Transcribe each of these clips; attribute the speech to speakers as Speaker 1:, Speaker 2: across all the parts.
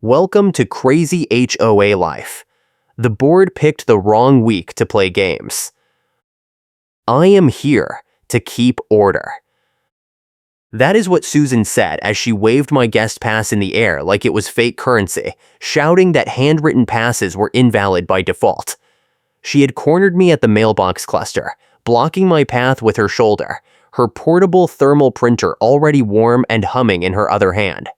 Speaker 1: Welcome to Crazy HOA Life. The board picked the wrong week to play games. I am here to keep order. That is what Susan said as she waved my guest pass in the air like it was fake currency, shouting that handwritten passes were invalid by default. She had cornered me at the mailbox cluster, blocking my path with her shoulder, her portable thermal printer already warm and humming in her other hand.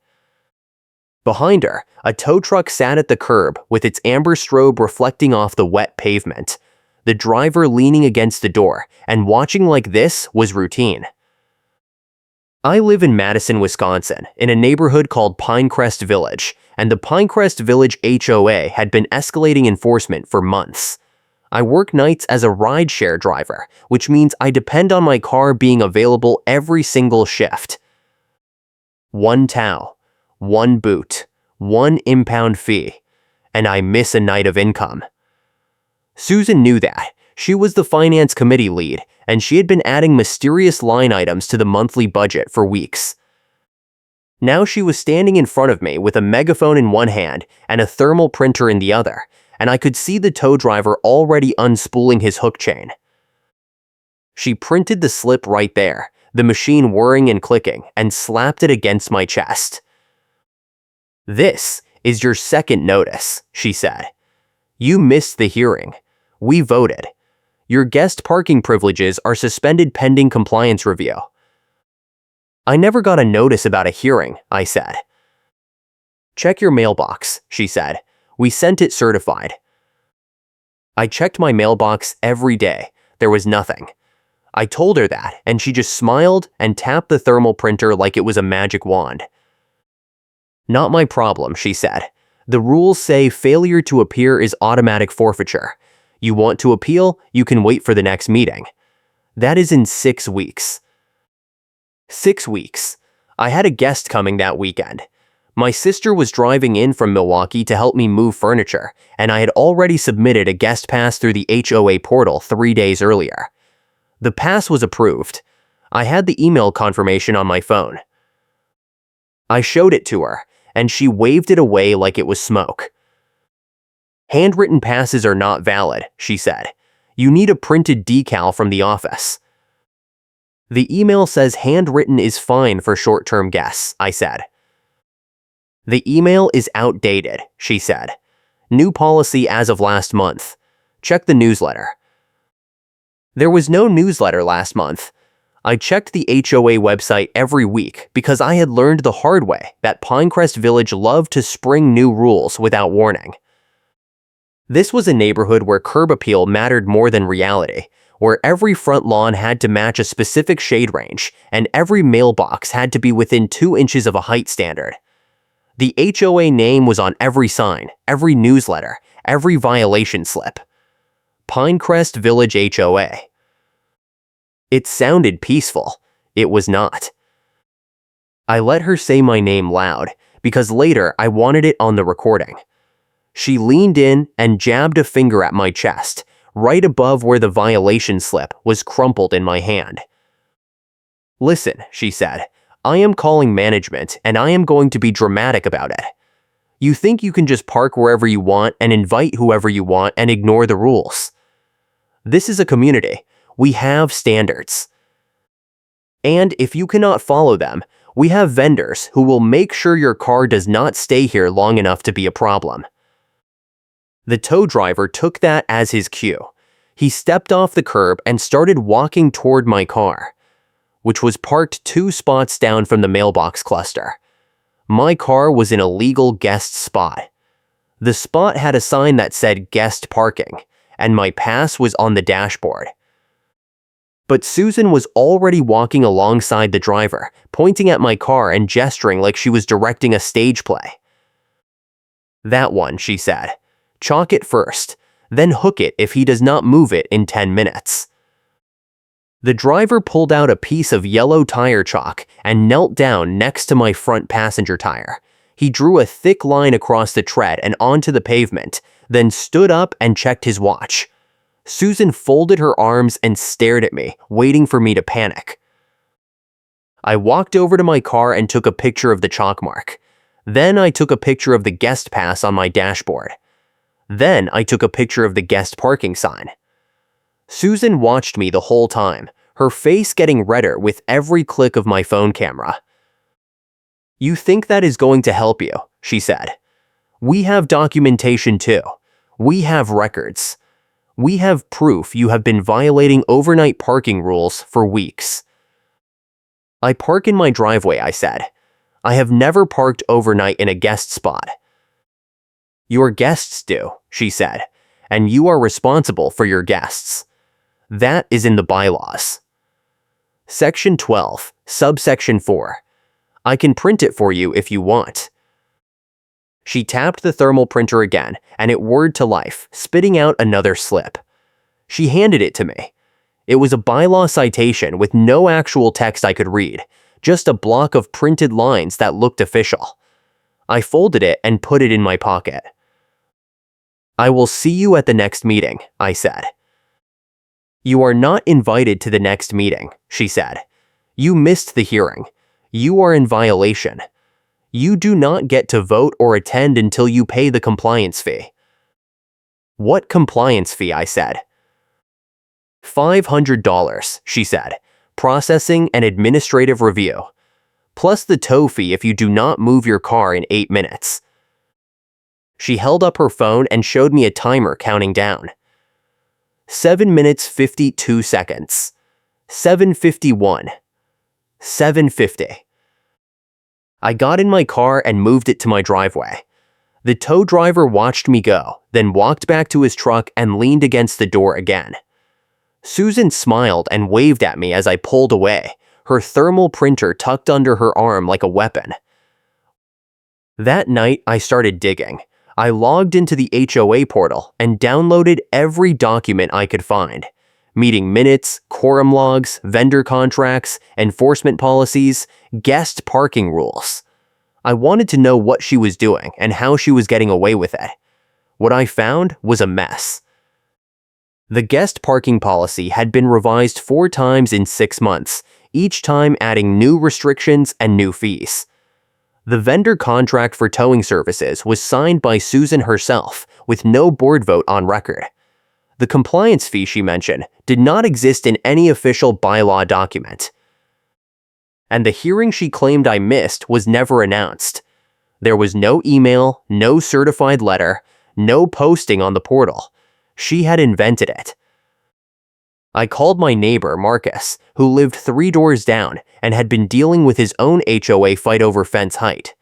Speaker 1: Behind her, a tow truck sat at the curb with its amber strobe reflecting off the wet pavement. The driver leaning against the door and watching like this was routine. I live in Madison, Wisconsin, in a neighborhood called Pinecrest Village, and the Pinecrest Village HOA had been escalating enforcement for months. I work nights as a rideshare driver, which means I depend on my car being available every single shift. One towel, one boot, one impound fee, and I miss a night of income. Susan knew that. She was the finance committee lead, and she had been adding mysterious line items to the monthly budget for weeks. Now she was standing in front of me with a megaphone in one hand and a thermal printer in the other, and I could see the tow driver already unspooling his hook chain. She printed the slip right there, the machine whirring and clicking, and slapped it against my chest. "This is your second notice," she said. "You missed the hearing. We voted. Your guest parking privileges are suspended pending compliance review." "I never got a notice about a hearing," I said. "Check your mailbox," she said. "We sent it certified." I checked my mailbox every day. There was nothing. I told her that, and she just smiled and tapped the thermal printer like it was a magic wand. "Not my problem," she said. "The rules say failure to appear is automatic forfeiture. You want to appeal, you can wait for the next meeting. That is in 6 weeks. 6 weeks. I had a guest coming that weekend. My sister was driving in from Milwaukee to help me move furniture, and I had already submitted a guest pass through the HOA portal 3 days earlier. The pass was approved. I had the email confirmation on my phone. I showed it to her, and she waved it away like it was smoke. "Handwritten passes are not valid," she said. "You need a printed decal from the office." "The email says handwritten is fine for short-term guests," I said. "The email is outdated," she said. "New policy as of last month. Check the newsletter." There was no newsletter last month. I checked the HOA website every week because I had learned the hard way that Pinecrest Village loved to spring new rules without warning. This was a neighborhood where curb appeal mattered more than reality, where every front lawn had to match a specific shade range, and every mailbox had to be within 2 inches of a height standard. The HOA name was on every sign, every newsletter, every violation slip. Pinecrest Village HOA. It sounded peaceful. It was not. I let her say my name loud, because later I wanted it on the recording. She leaned in and jabbed a finger at my chest, right above where the violation slip was crumpled in my hand. "Listen," she said, "I am calling management and I am going to be dramatic about it. You think you can just park wherever you want and invite whoever you want and ignore the rules. This is a community. We have standards. And if you cannot follow them, we have vendors who will make sure your car does not stay here long enough to be a problem." The tow driver took that as his cue. He stepped off the curb and started walking toward my car, which was parked 2 spots down from the mailbox cluster. My car was in a legal guest spot. The spot had a sign that said guest parking, and my pass was on the dashboard. But Susan was already walking alongside the driver, pointing at my car and gesturing like she was directing a stage play. "That one," she said. "Chalk it first, then hook it if he does not move it in 10 minutes. The driver pulled out a piece of yellow tire chalk and knelt down next to my front passenger tire. He drew a thick line across the tread and onto the pavement, then stood up and checked his watch. Susan folded her arms and stared at me, waiting for me to panic. I walked over to my car and took a picture of the chalk mark. Then I took a picture of the guest pass on my dashboard. Then I took a picture of the guest parking sign. Susan watched me the whole time, her face getting redder with every click of my phone camera. "You think that is going to help you," she said. "We have documentation too. We have records. We have proof you have been violating overnight parking rules for weeks." "I park in my driveway," I said. "I have never parked overnight in a guest spot." "Your guests do," she said, "and you are responsible for your guests. That is in the bylaws." Section 12, subsection 4. "I can print it for you if you want." She tapped the thermal printer again, and it whirred to life, spitting out another slip. She handed it to me. It was a bylaw citation with no actual text I could read, just a block of printed lines that looked official. I folded it and put it in my pocket. "I will see you at the next meeting," I said. "You are not invited to the next meeting," she said. "You missed the hearing. You are in violation. You do not get to vote or attend until you pay the compliance fee." "What compliance fee?" I said. $500, she said. "Processing and administrative review. Plus the tow fee if you do not move your car in 8 minutes. She held up her phone and showed me a timer counting down. 7 minutes 52 seconds. 7:51. 7:50. I got in my car and moved it to my driveway. The tow driver watched me go, then walked back to his truck and leaned against the door again. Susan smiled and waved at me as I pulled away, her thermal printer tucked under her arm like a weapon. That night, I started digging. I logged into the HOA portal and downloaded every document I could find. Meeting minutes, quorum logs, vendor contracts, enforcement policies, guest parking rules. I wanted to know what she was doing and how she was getting away with it. What I found was a mess. The guest parking policy had been revised 4 times in 6 months, each time adding new restrictions and new fees. The vendor contract for towing services was signed by Susan herself, with no board vote on record. The compliance fee she mentioned did not exist in any official bylaw document. And the hearing she claimed I missed was never announced. There was no email, no certified letter, no posting on the portal. She had invented it. I called my neighbor, Marcus, who lived 3 doors down and had been dealing with his own HOA fight over fence height.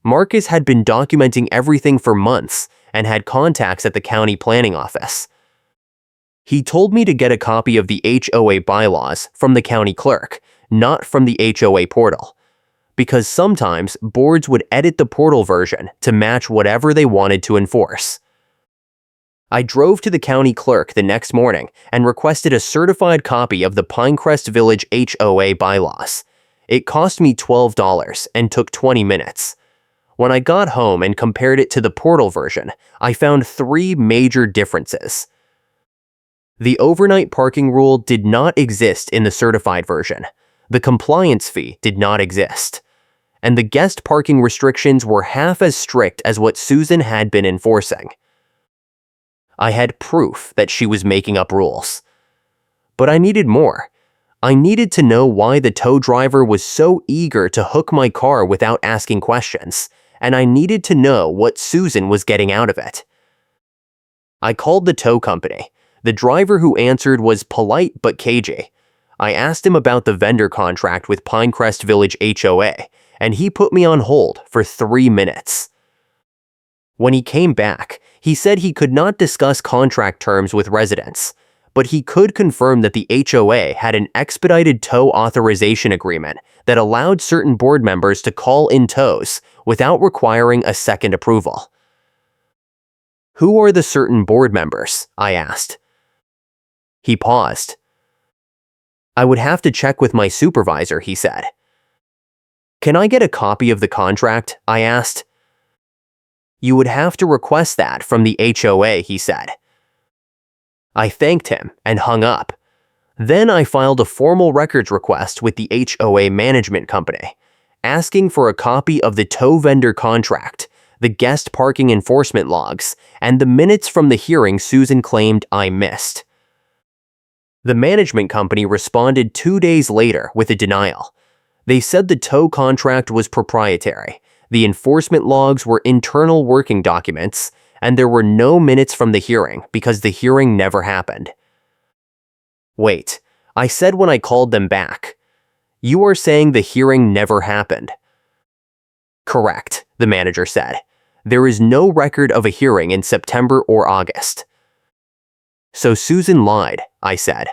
Speaker 1: Marcus had been documenting everything for months and had contacts at the county planning office. He told me to get a copy of the HOA bylaws from the county clerk, not from the HOA portal, because sometimes boards would edit the portal version to match whatever they wanted to enforce. I drove to the county clerk the next morning and requested a certified copy of the Pinecrest Village HOA bylaws. It cost me $12 and took 20 minutes. When I got home and compared it to the portal version, I found 3 major differences. The overnight parking rule did not exist in the certified version. The compliance fee did not exist. And the guest parking restrictions were half as strict as what Susan had been enforcing. I had proof that she was making up rules. But I needed more. I needed to know why the tow driver was so eager to hook my car without asking questions, and I needed to know what Susan was getting out of it. I called the tow company. The driver who answered was polite but cagey. I asked him about the vendor contract with Pinecrest Village HOA, and he put me on hold for 3 minutes. When he came back, he said he could not discuss contract terms with residents, but he could confirm that the HOA had an expedited tow authorization agreement that allowed certain board members to call in tows without requiring a second approval. "Who are the certain board members?" I asked. He paused. "I would have to check with my supervisor," he said. "Can I get a copy of the contract?" I asked. "You would have to request that from the HOA," he said. I thanked him and hung up. Then I filed a formal records request with the HOA management company, asking for a copy of the tow vendor contract, the guest parking enforcement logs, and the minutes from the hearing Susan claimed I missed. The management company responded 2 days later with a denial. They said the tow contract was proprietary, the enforcement logs were internal working documents, and there were no minutes from the hearing because the hearing never happened. Wait, I said when I called them back. You are saying the hearing never happened? Correct, the manager said. There is no record of a hearing in September or August. So Susan lied, I said.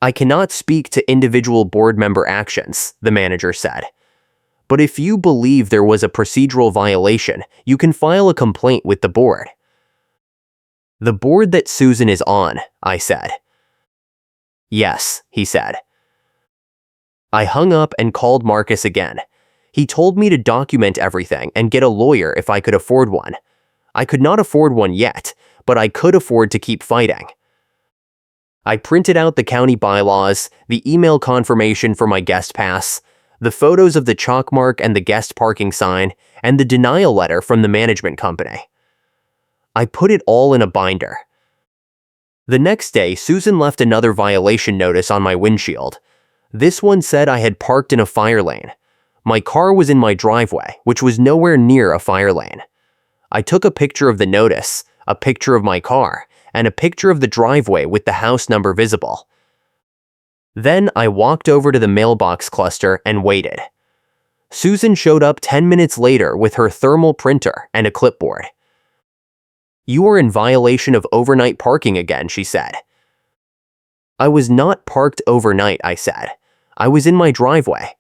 Speaker 1: I cannot speak to individual board member actions, the manager said. But if you believe there was a procedural violation, you can file a complaint with the board. The board that Susan is on, I said. Yes, he said. I hung up and called Marcus again. He told me to document everything and get a lawyer if I could afford one. I could not afford one yet, but I could afford to keep fighting. I printed out the county bylaws, the email confirmation for my guest pass, the photos of the chalk mark and the guest parking sign, and the denial letter from the management company. I put it all in a binder. The next day, Susan left another violation notice on my windshield. This one said I had parked in a fire lane. My car was in my driveway, which was nowhere near a fire lane. I took a picture of the notice, a picture of my car, and a picture of the driveway with the house number visible. Then I walked over to the mailbox cluster and waited. Susan showed up 10 minutes later with her thermal printer and a clipboard. You are in violation of overnight parking again, she said. I was not parked overnight, I said. I was in my driveway.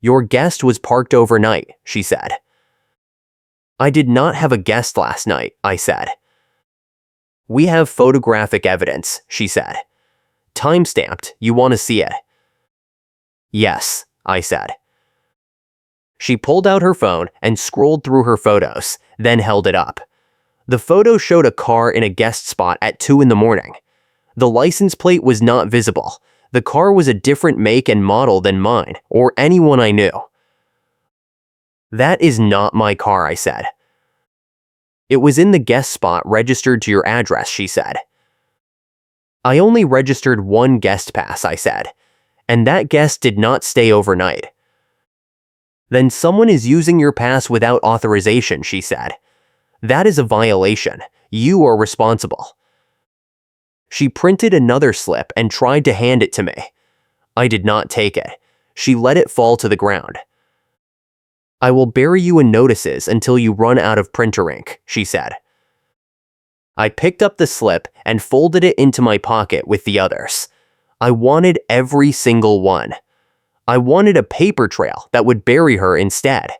Speaker 1: Your guest was parked overnight, she said. I did not have a guest last night, I said. We have photographic evidence, she said. Time-stamped, you want to see it? Yes, I said. She pulled out her phone and scrolled through her photos, then held it up. The photo showed a car in a guest spot at 2 in the morning. The license plate was not visible. The car was a different make and model than mine or anyone I knew. That is not my car, I said. It was in the guest spot registered to your address, she said. I only registered one guest pass, I said, and that guest did not stay overnight. Then someone is using your pass without authorization, she said. That is a violation. You are responsible. She printed another slip and tried to hand it to me. I did not take it. She let it fall to the ground. I will bury you in notices until you run out of printer ink, she said. I picked up the slip and folded it into my pocket with the others. I wanted every single one. I wanted a paper trail that would bury her instead.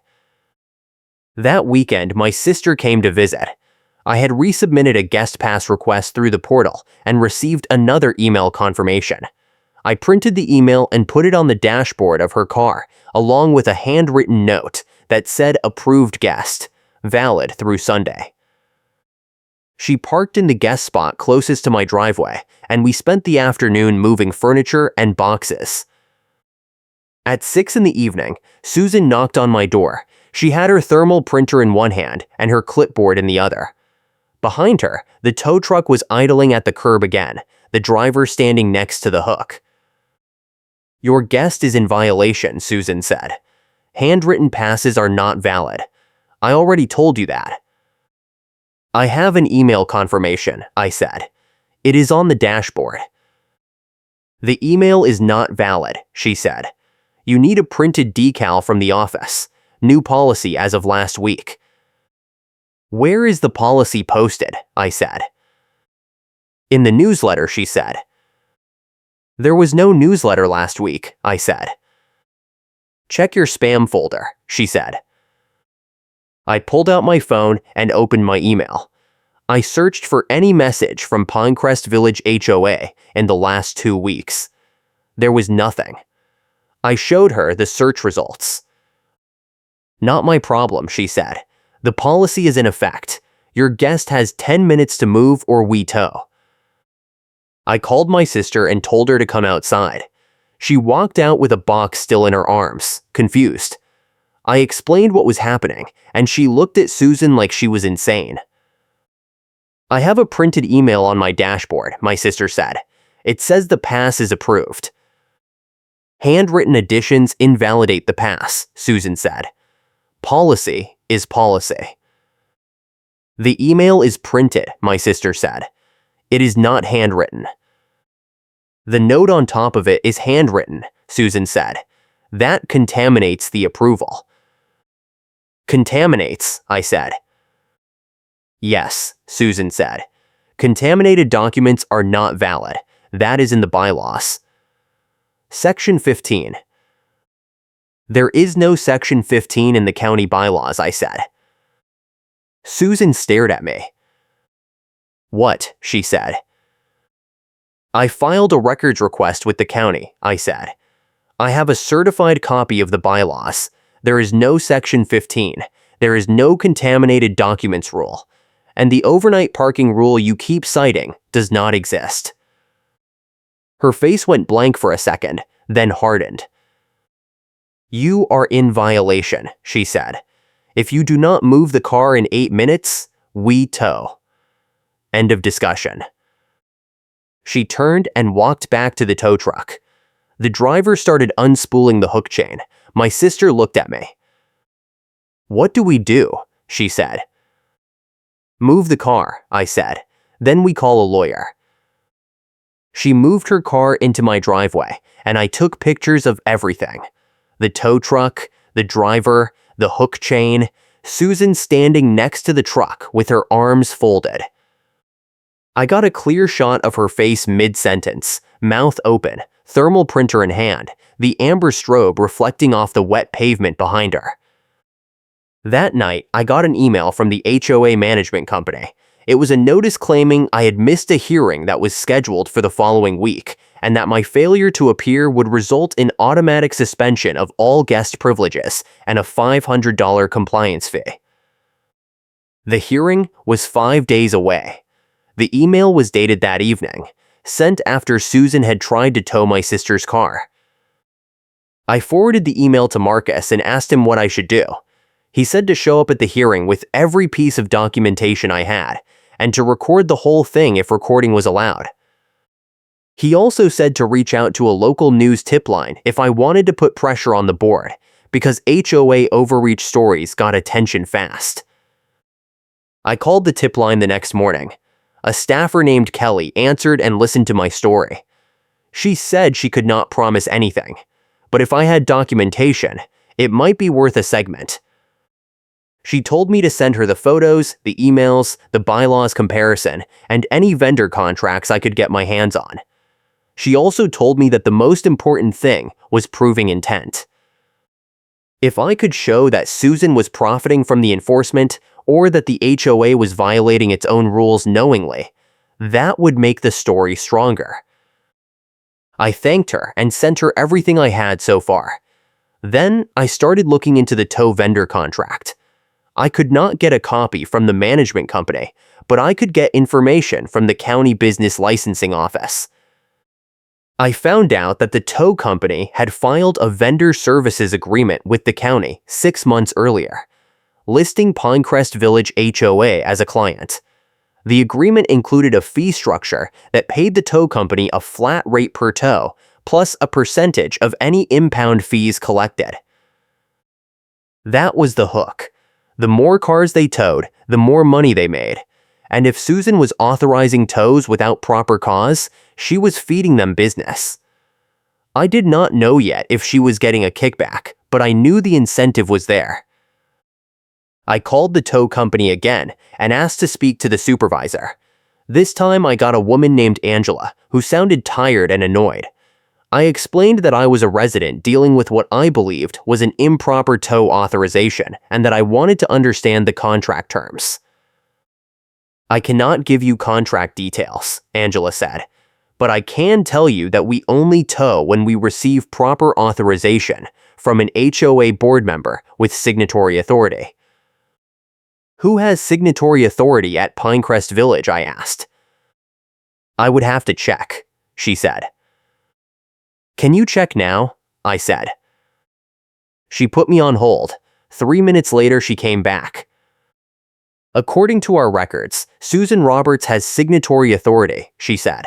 Speaker 1: That weekend, my sister came to visit. I had resubmitted a guest pass request through the portal and received another email confirmation. I printed the email and put it on the dashboard of her car, along with a handwritten note that said approved guest, valid through Sunday. She parked in the guest spot closest to my driveway, and we spent the afternoon moving furniture and boxes. At 6 in the evening, Susan knocked on my door. She had her thermal printer in one hand and her clipboard in the other. Behind her, the tow truck was idling at the curb again, the driver standing next to the hook. Your guest is in violation, Susan said. Handwritten passes are not valid. I already told you that. I have an email confirmation, I said. It is on the dashboard. The email is not valid, she said. You need a printed decal from the office. New policy as of last week. Where is the policy posted? I said. In the newsletter, she said. There was no newsletter last week, I said. Check your spam folder, she said. I pulled out my phone and opened my email. I searched for any message from Pinecrest Village HOA in the last 2 weeks. There was nothing. I showed her the search results. Not my problem, she said. The policy is in effect. Your guest has 10 minutes to move or we tow. I called my sister and told her to come outside. She walked out with a box still in her arms, confused. I explained what was happening, and she looked at Susan like she was insane. I have a printed email on my dashboard, my sister said. It says the pass is approved. Handwritten additions invalidate the pass, Susan said. Policy is policy. The email is printed, my sister said. It is not handwritten. The note on top of it is handwritten, Susan said. That contaminates the approval. Contaminates, I said. Yes, Susan said. Contaminated documents are not valid. That is in the bylaws. Section 15. There is no Section 15 in the county bylaws, I said. Susan stared at me. What? She said. I filed a records request with the county, I said. I have a certified copy of the bylaws. There is no Section 15. There is no contaminated documents rule. And the overnight parking rule you keep citing does not exist. Her face went blank for a second, then hardened. You are in violation, she said. If you do not move the car in 8 minutes, we tow. End of discussion. She turned and walked back to the tow truck. The driver started unspooling the hook chain. My sister looked at me. What do we do? She said. Move the car, I said. Then we call a lawyer. She moved her car into my driveway, and I took pictures of everything. The tow truck, the driver, the hook chain, Susan standing next to the truck with her arms folded. I got a clear shot of her face mid-sentence, mouth open, thermal printer in hand, the amber strobe reflecting off the wet pavement behind her. That night, I got an email from the HOA management company. It was a notice claiming I had missed a hearing that was scheduled for the following week, and that my failure to appear would result in automatic suspension of all guest privileges and a $500 compliance fee. The hearing was 5 days away. The email was dated that evening, sent after Susan had tried to tow my sister's car. I forwarded the email to Marcus and asked him what I should do. He said to show up at the hearing with every piece of documentation I had, and to record the whole thing if recording was allowed. He also said to reach out to a local news tip line if I wanted to put pressure on the board, because HOA overreach stories got attention fast. I called the tip line the next morning. A staffer named Kelly answered and listened to my story. She said she could not promise anything, but if I had documentation, it might be worth a segment. She told me to send her the photos, the emails, the bylaws comparison, and any vendor contracts I could get my hands on. She also told me that the most important thing was proving intent. If I could show that Susan was profiting from the enforcement, or that the HOA was violating its own rules knowingly, that would make the story stronger. I thanked her and sent her everything I had so far. Then I started looking into the tow vendor contract. I could not get a copy from the management company, but I could get information from the county business licensing office. I found out that the tow company had filed a vendor services agreement with the county 6 months earlier, listing Pinecrest Village HOA as a client. The agreement included a fee structure that paid the tow company a flat rate per tow, plus a percentage of any impound fees collected. That was the hook. The more cars they towed, the more money they made. And if Susan was authorizing tows without proper cause, she was feeding them business. I did not know yet if she was getting a kickback, but I knew the incentive was there. I called the tow company again and asked to speak to the supervisor. This time I got a woman named Angela, who sounded tired and annoyed. I explained that I was a resident dealing with what I believed was an improper tow authorization and that I wanted to understand the contract terms. I cannot give you contract details, Angela said, but I can tell you that we only tow when we receive proper authorization from an HOA board member with signatory authority. Who has signatory authority at Pinecrest Village? I asked. I would have to check, she said. "Can you check now?" I said. She put me on hold. 3 minutes later, she came back. "According to our records, Susan Roberts has signatory authority," she said.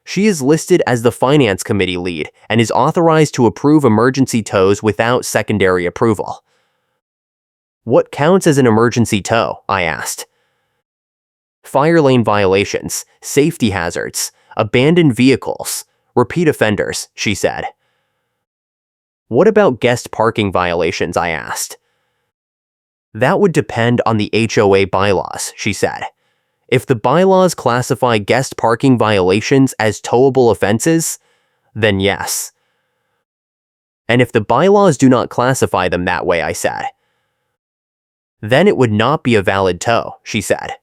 Speaker 1: "She is listed as the Finance Committee lead and is authorized to approve emergency tows without secondary approval." "What counts as an emergency tow?" I asked. "Fire lane violations, safety hazards, abandoned vehicles, repeat offenders," she said. "What about guest parking violations?" I asked. "That would depend on the HOA bylaws," she said. "If the bylaws classify guest parking violations as towable offenses, then yes. And if the bylaws do not classify them that way," I said, "then it would not be a valid tow," she said.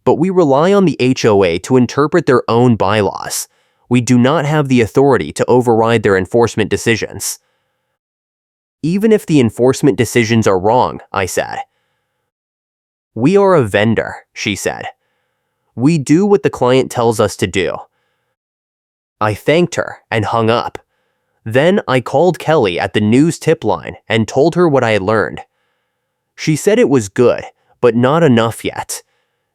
Speaker 1: "But we rely on the HOA to interpret their own bylaws. We do not have the authority to override their enforcement decisions." "Even if the enforcement decisions are wrong," I said. "We are a vendor," she said. "We do what the client tells us to do." I thanked her and hung up. Then I called Kelly at the news tip line and told her what I had learned. She said it was good, but not enough yet.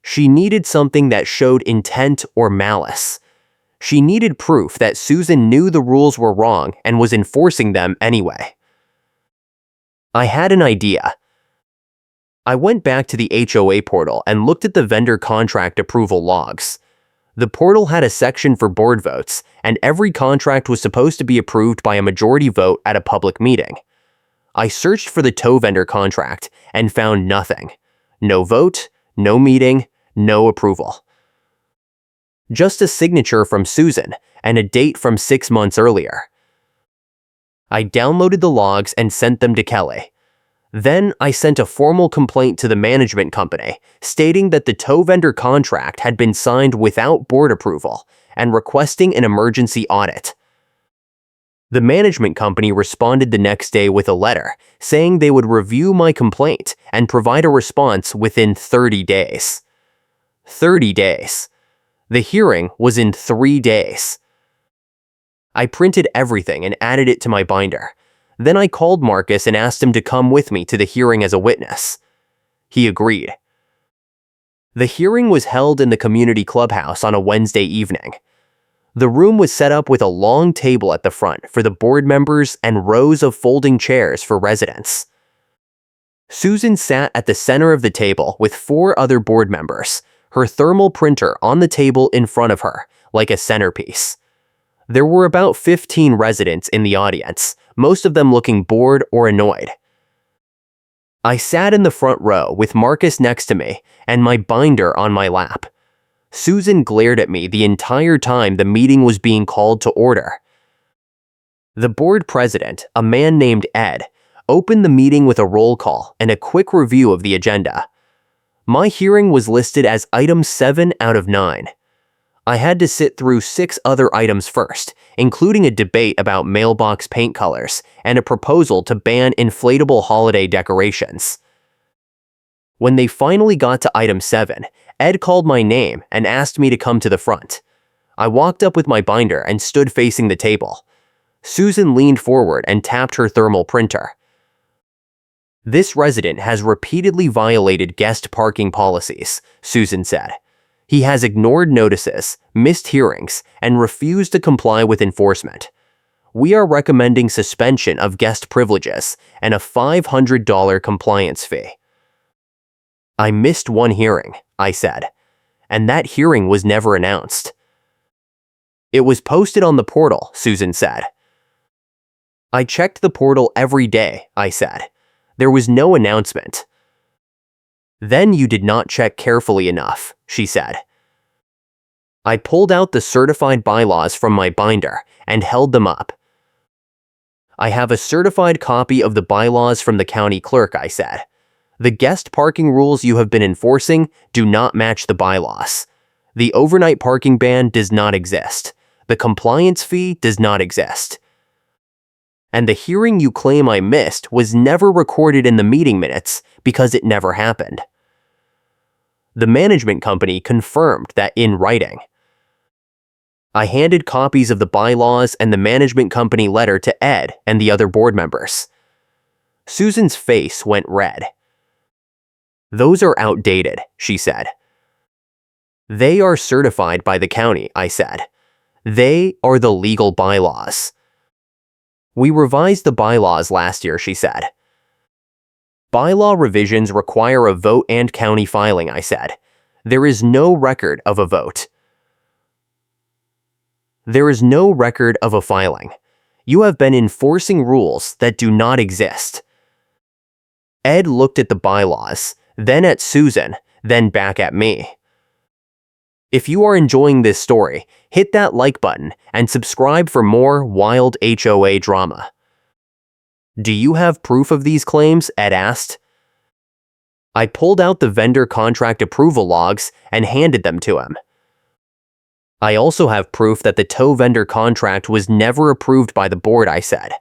Speaker 1: She needed something that showed intent or malice. She needed proof that Susan knew the rules were wrong and was enforcing them anyway. I had an idea. I went back to the HOA portal and looked at the vendor contract approval logs. The portal had a section for board votes, and every contract was supposed to be approved by a majority vote at a public meeting. I searched for the tow vendor contract and found nothing. No vote, no meeting, no approval. Just a signature from Susan and a date from 6 months earlier. I downloaded the logs and sent them to Kelly. Then I sent a formal complaint to the management company, stating that the tow vendor contract had been signed without board approval and requesting an emergency audit. The management company responded the next day with a letter saying they would review my complaint and provide a response within 30 days. 30 days. The hearing was in 3 days. I printed everything and added it to my binder. Then I called Marcus and asked him to come with me to the hearing as a witness. He agreed. The hearing was held in the community clubhouse on a Wednesday evening. The room was set up with a long table at the front for the board members and rows of folding chairs for residents. Susan sat at the center of the table with 4 other board members, her thermal printer on the table in front of her, like a centerpiece. There were about 15 residents in the audience, most of them looking bored or annoyed. I sat in the front row with Marcus next to me and my binder on my lap. Susan glared at me the entire time the meeting was being called to order. The board president, a man named Ed, opened the meeting with a roll call and a quick review of the agenda. My hearing was listed as item 7 out of 9. I had to sit through 6 other items first, including a debate about mailbox paint colors and a proposal to ban inflatable holiday decorations. When they finally got to item 7, Ed called my name and asked me to come to the front. I walked up with my binder and stood facing the table. Susan leaned forward and tapped her thermal printer. "This resident has repeatedly violated guest parking policies," Susan said. "He has ignored notices, missed hearings, and refused to comply with enforcement. We are recommending suspension of guest privileges and a $500 compliance fee." "I missed one hearing," I said, "and that hearing was never announced." "It was posted on the portal," Susan said. "I checked the portal every day," I said. "There was no announcement." "Then you did not check carefully enough," she said. I pulled out the certified bylaws from my binder and held them up. "I have a certified copy of the bylaws from the county clerk," I said. "The guest parking rules you have been enforcing do not match the bylaws. The overnight parking ban does not exist. The compliance fee does not exist. And the hearing you claim I missed was never recorded in the meeting minutes because it never happened." The management company confirmed that in writing. I handed copies of the bylaws and the management company letter to Ed and the other board members. Susan's face went red. "Those are outdated," she said. "They are certified by the county," I said. "They are the legal bylaws." "We revised the bylaws last year," she said. "Bylaw revisions require a vote and county filing," I said. "There is no record of a vote." "There is no record of a filing. You have been enforcing rules that do not exist." Ed looked at the bylaws, then at Susan, then back at me. If you are enjoying this story, hit that like button and subscribe for more wild HOA drama. "Do you have proof of these claims?" Ed asked. I pulled out the vendor contract approval logs and handed them to him. "I also have proof that the tow vendor contract was never approved by the board," I said.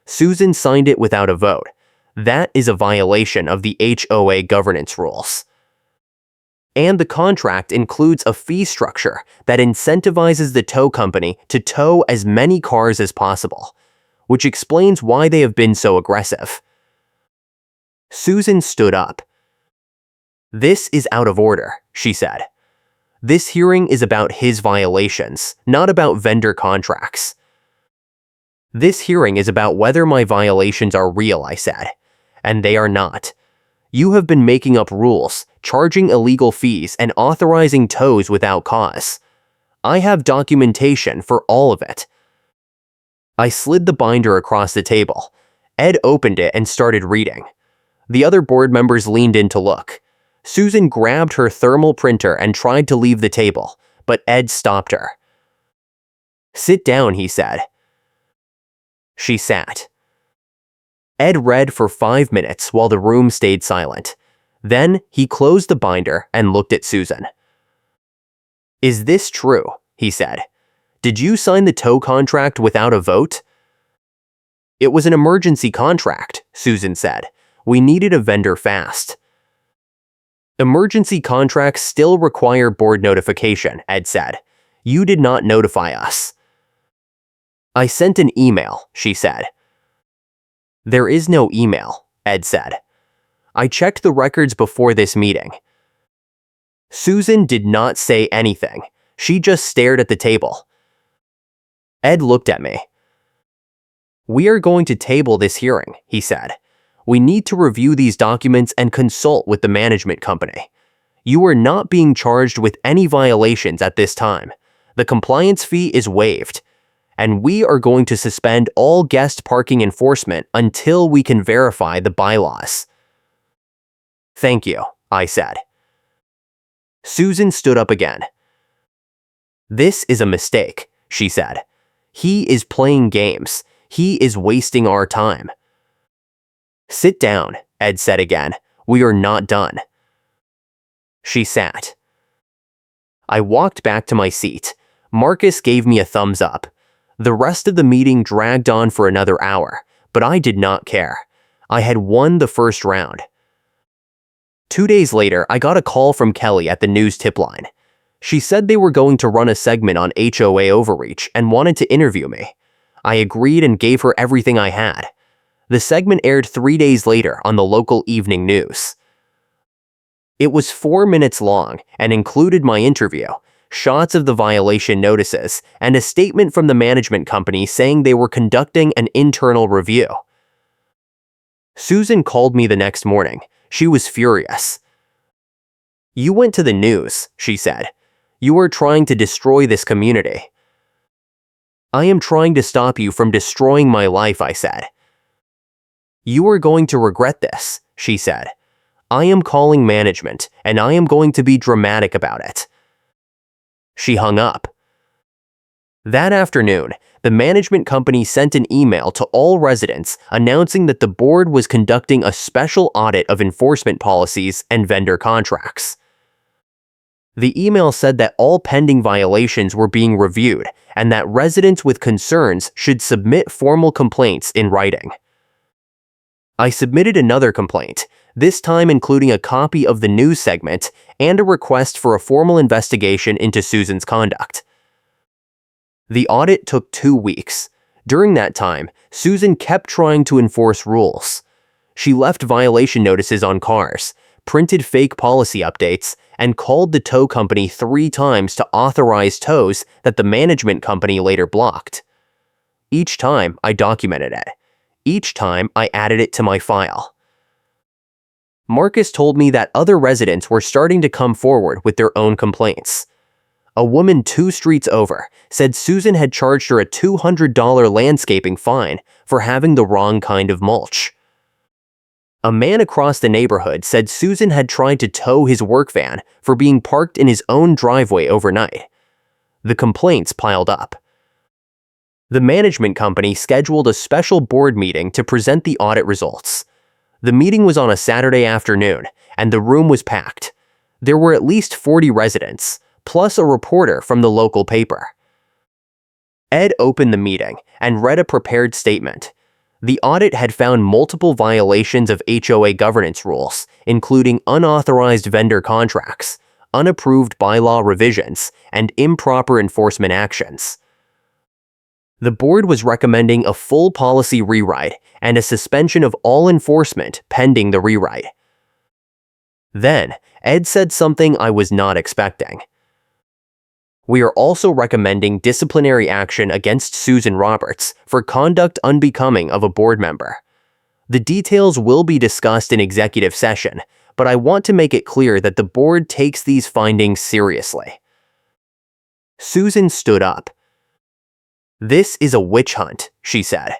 Speaker 1: "Susan signed it without a vote. That is a violation of the HOA governance rules. And the contract includes a fee structure that incentivizes the tow company to tow as many cars as possible, which explains why they have been so aggressive." Susan stood up. "This is out of order," she said. "This hearing is about his violations, not about vendor contracts." "This hearing is about whether my violations are real," I said. "And they are not. You have been making up rules, charging illegal fees, and authorizing tows without cause. I have documentation for all of it." I slid the binder across the table. Ed opened it and started reading. The other board members leaned in to look. Susan grabbed her thermal printer and tried to leave the table, but Ed stopped her. "Sit down," he said. She sat. Ed read for 5 minutes while the room stayed silent. Then he closed the binder and looked at Susan. "Is this true?" he said. "Did you sign the tow contract without a vote?" "It was an emergency contract," Susan said. "We needed a vendor fast." "Emergency contracts still require board notification," Ed said. "You did not notify us." "I sent an email," she said. "There is no email," Ed said. "I checked the records before this meeting." Susan did not say anything. She just stared at the table. Ed looked at me. "We are going to table this hearing," he said. "We need to review these documents and consult with the management company. You are not being charged with any violations at this time. The compliance fee is waived. And we are going to suspend all guest parking enforcement until we can verify the bylaws." "Thank you," I said. Susan stood up again. "This is a mistake," she said. "He is playing games. He is wasting our time." "Sit down," Ed said again. "We are not done." She sat. I walked back to my seat. Marcus gave me a thumbs up. The rest of the meeting dragged on for another hour, but I did not care. I had won the first round. 2 days later, I got a call from Kelly at the news tip line. She said they were going to run a segment on HOA overreach and wanted to interview me. I agreed and gave her everything I had. The segment aired 3 days later on the local evening news. It was 4 minutes long and included my interview, shots of the violation notices, and a statement from the management company saying they were conducting an internal review. Susan called me the next morning. She was furious. "You went to the news," she said. "You are trying to destroy this community." "I am trying to stop you from destroying my life," I said. "You are going to regret this," she said. "I am calling management, and I am going to be dramatic about it." She hung up. That afternoon, the management company sent an email to all residents announcing that the board was conducting a special audit of enforcement policies and vendor contracts. The email said that all pending violations were being reviewed and that residents with concerns should submit formal complaints in writing. I submitted another complaint, this time including a copy of the news segment and a request for a formal investigation into Susan's conduct. The audit took 2 weeks. During that time, Susan kept trying to enforce rules. She left violation notices on cars, printed fake policy updates, and called the tow company 3 times to authorize tows that the management company later blocked. Each time, I documented it. Each time, I added it to my file. Marcus told me that other residents were starting to come forward with their own complaints. A woman 2 streets over said Susan had charged her a $200 landscaping fine for having the wrong kind of mulch. A man across the neighborhood said Susan had tried to tow his work van for being parked in his own driveway overnight. The complaints piled up. The management company scheduled a special board meeting to present the audit results. The meeting was on a Saturday afternoon, and the room was packed. There were at least 40 residents, plus a reporter from the local paper. Ed opened the meeting and read a prepared statement. The audit had found multiple violations of HOA governance rules, including unauthorized vendor contracts, unapproved bylaw revisions, and improper enforcement actions. The board was recommending a full policy rewrite and a suspension of all enforcement pending the rewrite. Then, Ed said something I was not expecting. We are also recommending disciplinary action against Susan Roberts for conduct unbecoming of a board member. The details will be discussed in executive session, but I want to make it clear that the board takes these findings seriously. Susan stood up. "This is a witch hunt," she said.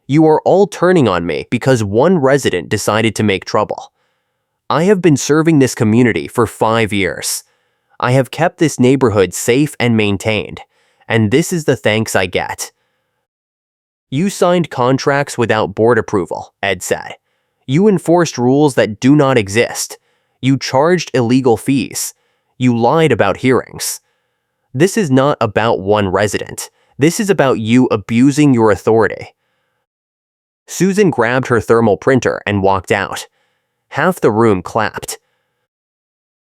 Speaker 1: "You are all turning on me because one resident decided to make trouble. I have been serving this community for 5 years. I have kept this neighborhood safe and maintained, and this is the thanks I get." "You signed contracts without board approval," Ed said. "You enforced rules that do not exist. You charged illegal fees. You lied about hearings. This is not about one resident. This is about you abusing your authority." Susan grabbed her thermal printer and walked out. Half the room clapped.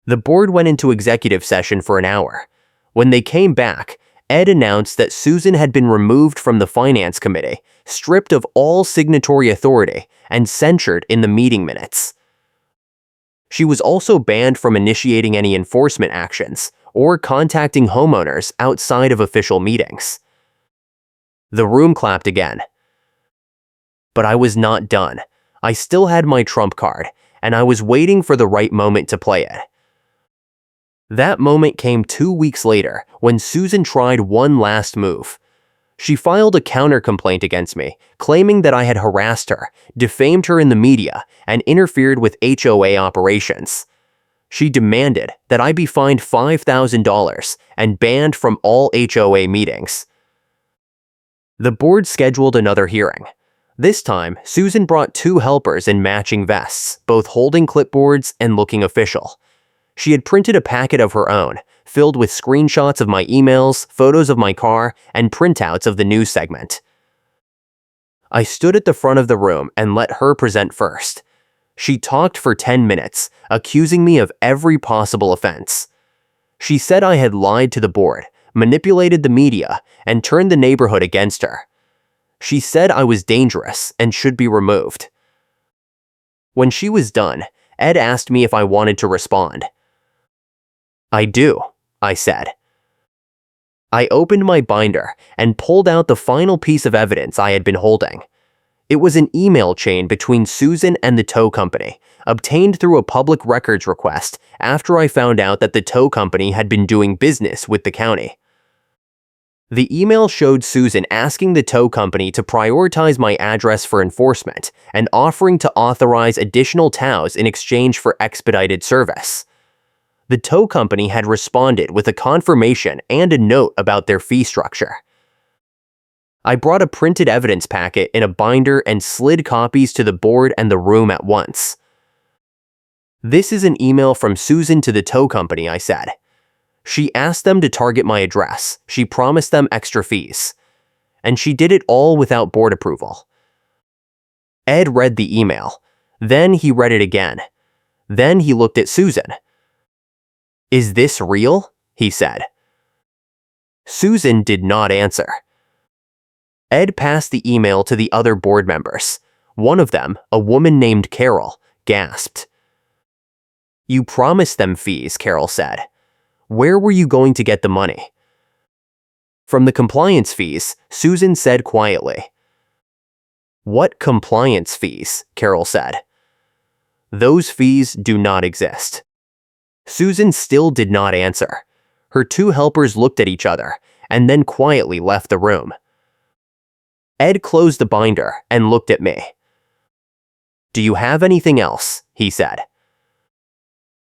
Speaker 1: The board went into executive session for an hour. When they came back, Ed announced that Susan had been removed from the finance committee, stripped of all signatory authority, and censured in the meeting minutes. She was also banned from initiating any enforcement actions or contacting homeowners outside of official meetings. The room clapped again. But I was not done. I still had my trump card, and I was waiting for the right moment to play it. That moment came 2 weeks later when Susan tried one last move. She filed a counter-complaint against me, claiming that I had harassed her, defamed her in the media, and interfered with HOA operations. She demanded that I be fined $5,000 and banned from all HOA meetings. The board scheduled another hearing. This time, Susan brought 2 helpers in matching vests, both holding clipboards and looking official. She had printed a packet of her own, filled with screenshots of my emails, photos of my car, and printouts of the news segment. I stood at the front of the room and let her present first. She talked for 10 minutes, accusing me of every possible offense. She said I had lied to the board, manipulated the media, and turned the neighborhood against her. She said I was dangerous and should be removed. When she was done, Ed asked me if I wanted to respond. "I do," I said. I opened my binder and pulled out the final piece of evidence I had been holding. It was an email chain between Susan and the tow company, obtained through a public records request after I found out that the tow company had been doing business with the county. The email showed Susan asking the tow company to prioritize my address for enforcement and offering to authorize additional tows in exchange for expedited service. The tow company had responded with a confirmation and a note about their fee structure. I brought a printed evidence packet in a binder and slid copies to the board and the room at once. "This is an email from Susan to the tow company," I said. "She asked them to target my address. She promised them extra fees. And she did it all without board approval." Ed read the email. Then he read it again. Then he looked at Susan. "Is this real?" he said. Susan did not answer. Ed passed the email to the other board members. One of them, a woman named Carol, gasped. "You promised them fees," Carol said. "Where were you going to get the money?" "From the compliance fees," Susan said quietly. "What compliance fees?" Carol said. "Those fees do not exist." Susan still did not answer. Her two helpers looked at each other and then quietly left the room. Ed closed the binder and looked at me. "Do you have anything else?" he said.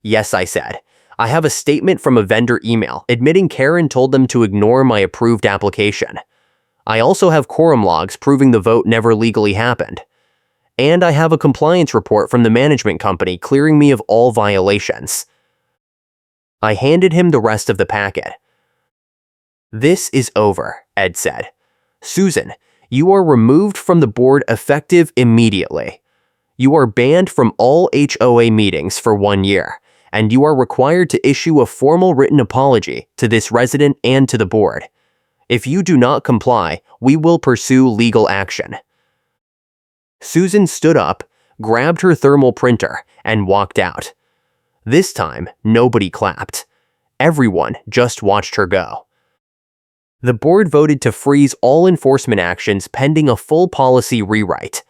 Speaker 1: "Yes," I said. "I have a statement from a vendor email admitting Karen told them to ignore my approved application. I also have quorum logs proving the vote never legally happened. And I have a compliance report from the management company clearing me of all violations." I handed him the rest of the packet. "This is over," Ed said. "Susan, you are removed from the board effective immediately. You are banned from all HOA meetings for 1 year, and you are required to issue a formal written apology to this resident and to the board. If you do not comply, we will pursue legal action." Susan stood up, grabbed her thermal printer, and walked out. This time, nobody clapped. Everyone just watched her go. The board voted to freeze all enforcement actions pending a full policy rewrite.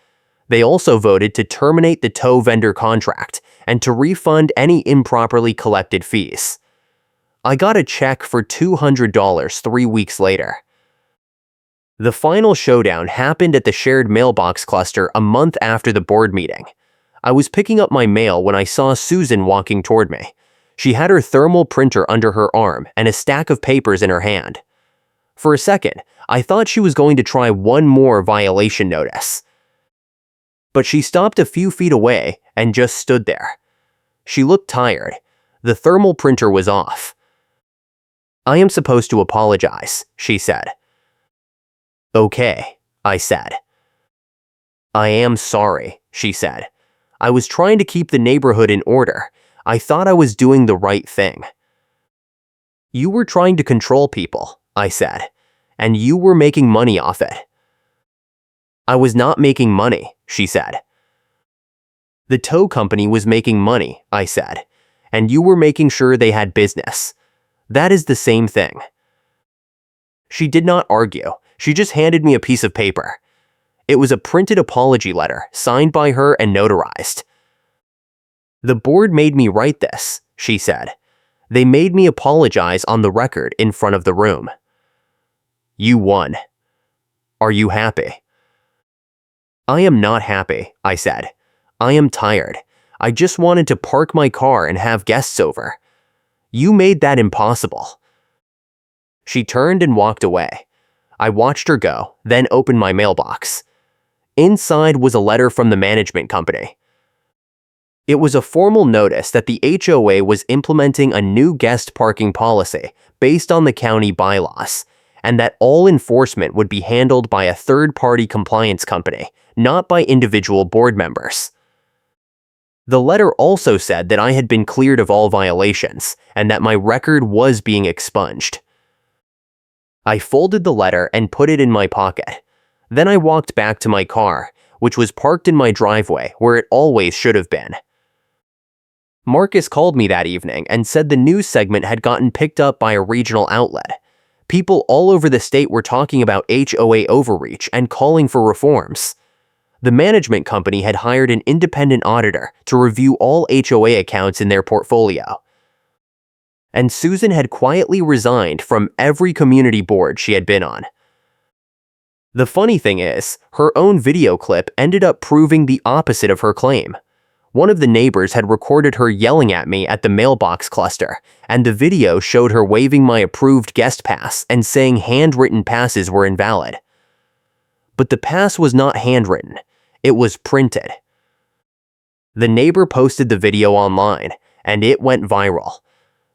Speaker 1: They also voted to terminate the tow vendor contract and to refund any improperly collected fees. I got a check for $200 3 weeks later. The final showdown happened at the shared mailbox cluster a month after the board meeting. I was picking up my mail when I saw Susan walking toward me. She had her thermal printer under her arm and a stack of papers in her hand. For a second, I thought she was going to try one more violation notice. But she stopped a few feet away and just stood there. She looked tired. The thermal printer was off. "I am supposed to apologize," she said. "Okay," I said. "I am sorry," she said. "I was trying to keep the neighborhood in order. I thought I was doing the right thing." "You were trying to control people," I said, "and you were making money off it." "I was not making money," she said. "The tow company was making money," I said, "and you were making sure they had business. That is the same thing." She did not argue. She just handed me a piece of paper. It was a printed apology letter, signed by her and notarized. "The board made me write this," she said. "They made me apologize on the record in front of the room." "You won. Are you happy?" "I am not happy," I said. "I am tired. I just wanted to park my car and have guests over. You made that impossible." She turned and walked away. I watched her go, then opened my mailbox. Inside was a letter from the management company. It was a formal notice that the HOA was implementing a new guest parking policy based on the county bylaws, and that all enforcement would be handled by a third-party compliance company, not by individual board members. The letter also said that I had been cleared of all violations, and that my record was being expunged. I folded the letter and put it in my pocket. Then I walked back to my car, which was parked in my driveway where it always should have been. Marcus called me that evening and said the news segment had gotten picked up by a regional outlet. People all over the state were talking about HOA overreach and calling for reforms. The management company had hired an independent auditor to review all HOA accounts in their portfolio. And Susan had quietly resigned from every community board she had been on. The funny thing is, her own video clip ended up proving the opposite of her claim. One of the neighbors had recorded her yelling at me at the mailbox cluster, and the video showed her waving my approved guest pass and saying handwritten passes were invalid. But the pass was not handwritten, it was printed. The neighbor posted the video online, and it went viral.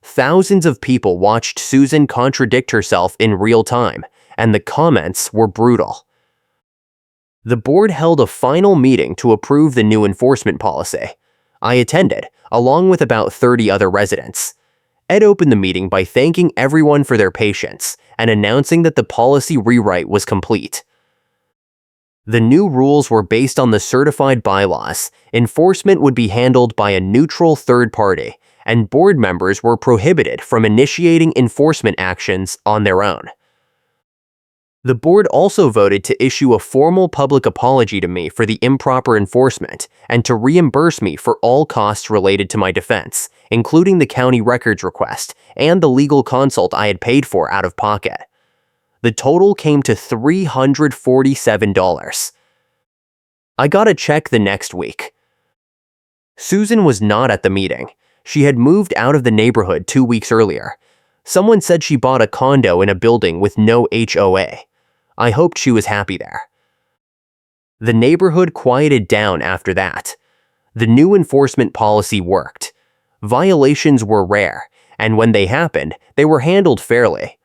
Speaker 1: Thousands of people watched Susan contradict herself in real time, and the comments were brutal. The board held a final meeting to approve the new enforcement policy. I attended, along with about 30 other residents. Ed opened the meeting by thanking everyone for their patience and announcing that the policy rewrite was complete. The new rules were based on the certified bylaws. Enforcement would be handled by a neutral third party, and board members were prohibited from initiating enforcement actions on their own. The board also voted to issue a formal public apology to me for the improper enforcement and to reimburse me for all costs related to my defense, including the county records request and the legal consult I had paid for out of pocket. The total came to $347. I got a check the next week. Susan was not at the meeting. She had moved out of the neighborhood 2 weeks earlier. Someone said she bought a condo in a building with no HOA. I hoped she was happy there. The neighborhood quieted down after that. The new enforcement policy worked. Violations were rare, and when they happened, they were handled fairly.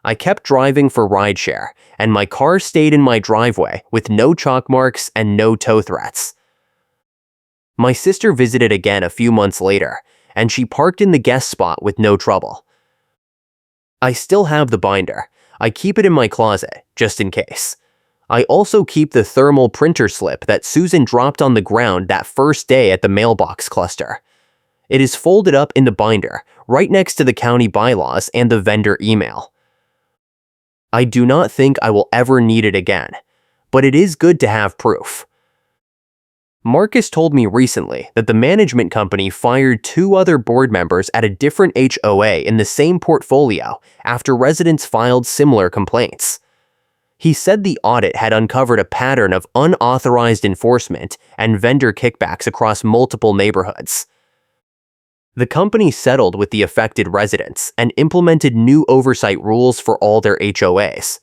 Speaker 1: I kept driving for rideshare, and my car stayed in my driveway with no chalk marks and no tow threats. My sister visited again a few months later, and she parked in the guest spot with no trouble. I still have the binder. I keep it in my closet, just in case. I also keep the thermal printer slip that Susan dropped on the ground that first day at the mailbox cluster. It is folded up in the binder, right next to the county bylaws and the vendor email. I do not think I will ever need it again, but it is good to have proof. Marcus told me recently that the management company fired 2 other board members at a different HOA in the same portfolio after residents filed similar complaints. He said the audit had uncovered a pattern of unauthorized enforcement and vendor kickbacks across multiple neighborhoods. The company settled with the affected residents and implemented new oversight rules for all their HOAs.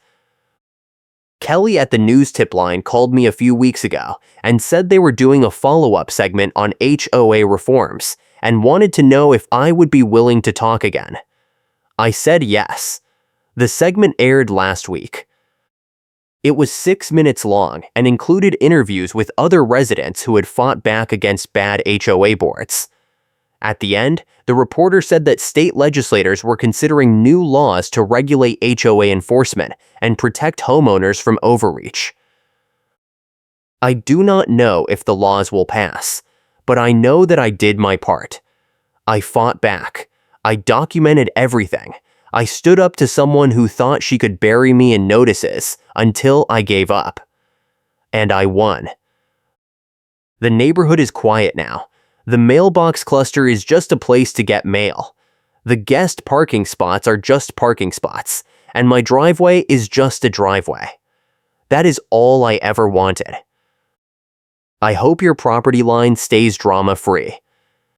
Speaker 1: Kelly at the news tip line called me a few weeks ago and said they were doing a follow-up segment on HOA reforms and wanted to know if I would be willing to talk again. I said yes. The segment aired last week. It was 6 minutes long and included interviews with other residents who had fought back against bad HOA boards. At the end, the reporter said that state legislators were considering new laws to regulate HOA enforcement and protect homeowners from overreach. I do not know if the laws will pass, but I know that I did my part. I fought back. I documented everything. I stood up to someone who thought she could bury me in notices until I gave up. And I won. The neighborhood is quiet now. The mailbox cluster is just a place to get mail. The guest parking spots are just parking spots, and my driveway is just a driveway. That is all I ever wanted. I hope your property line stays drama-free.